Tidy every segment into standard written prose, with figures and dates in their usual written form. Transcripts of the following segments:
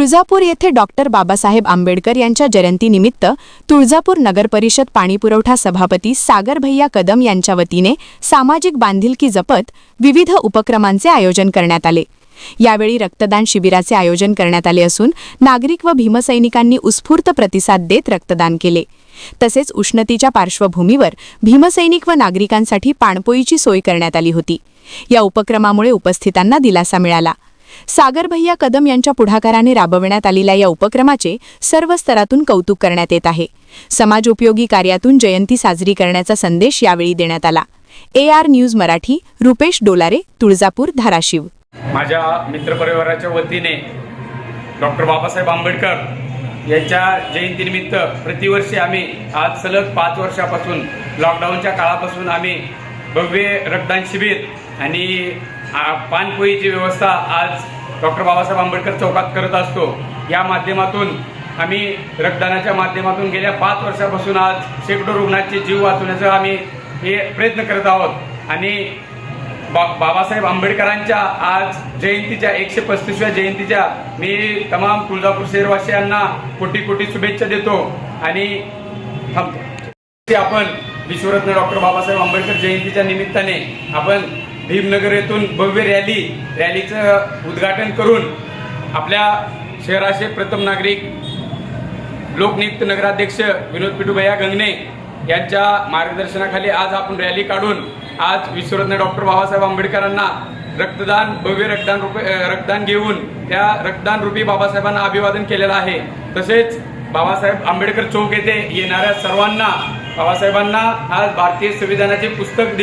तुळजापूर येथे डॉक्टर बाबासाहेब आंबेडकर यांच्या जयंतीनिमित्त तुळजापूर नगरपरिषद पाणीपुरवठा सभापती सागर भैया कदम यांच्या वतीने सामाजिक बांधिलकी जपत विविध उपक्रमांचे आयोजन करण्यात आले। यावेळी रक्तदान शिबिराचे आयोजन करण्यात आले असून नागरिक व भीमसैनिकांनी उत्स्फूर्त प्रतिसाद देत रक्तदान केले। तसेच उष्णतेच्या पार्श्वभूमीवर भीमसैनिक व नागरिकांसाठी पाणपोईची सोय करण्यात आली होती। या उपक्रमामुळे उपस्थितांना दिलासा मिळाला। सागर भैया कदम यांच्या पुढाकाराने राबवण्यात आलेल्या या उपक्रमाचे सर्व स्तरातून कौतुक करण्यात येत आहे। समाजोपयोगी कार्यातून जयंती साजरी करण्याचा संदेश यावेळी देण्यात आला। AR news Marathi, Rupesh Dolare, Tuljapur, Dharashiv. माझ्या मित्रपरिवाराच्या वतीने डॉक्टर बाबासाहेब आंबेडकर यांच्या जयंतीनिमित्त प्रतिवर्षी आम्ही आज सलग 5 वर्षापासून लॉकडाऊनच्या काळापासून आम्ही भव्य रक्तदान शिबिर आणि पानपोईची व्यवस्था आज डॉक्टर बाबासाहेब आंबेडकर चौकात करत असतो। या माध्यमातून आम्ही रक्तदानाच्या माध्यमातून गेल्या 5 वर्षापासून आज शेकडो रुग्णांचे जीव वाचवण्याचा आम्ही हे प्रयत्न करत आहोत आणि बाबासाहेब आंबेडकरांच्या आज जयंतीच्या 135व्या जयंतीच्या मी तमाम तुळजापूर शहरवासियांना कोटी कोटी शुभेच्छा देतो आणि आपण विश्वरत्न डॉक्टर बाबासाहेब आंबेडकर जयंतीच्या निमित्ताने आपण भीमनगर येथून भव्य रॅलीचं उद्घाटन करून आपल्या शहराचे प्रथम नागरिक लोकनियुक्त नगराध्यक्ष विनोद पिटूभैया गंगणे यांच्या मार्गदर्शनाखाली आज आपण रॅली काढून आज विश्वरत्न डॉक्टर बाबासाहेब आंबेडकरांना भव्य रक्तदान घेऊन त्या रक्तदान रूपी बाबासाहेबांना अभिवादन केलेलं आहे। तसेच बाबासाहेब आंबेडकर चौक येथे येणाऱ्या सर्वांना बाबासाहेबांना आज भारतीय संविधानाचे पुस्तक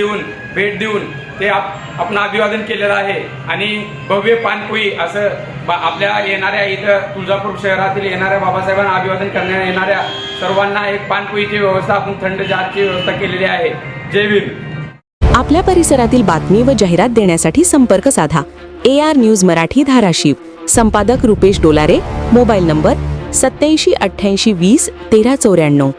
भेट देऊन ते आपण अभिवादन केलेलं आहे आणि भव्य पानपोई असं आपल्या येणाऱ्या इथं तुळजापूर शहरातील येणाऱ्या बाबासाहेबांना अभिवादन करण्यात येणाऱ्या सर्वांना एक पानपोईची व्यवस्था आपण थंड चहाची व्यवस्था केलेली आहे। जय भीम। आपल्या परिसरातील बातमी व जाहिरात देण्यासाठी संपर्क साधा। AR news Marathi, Dharashiv. संपादक रुपेश डोलारे। Mobile number 87 88 20 13 94।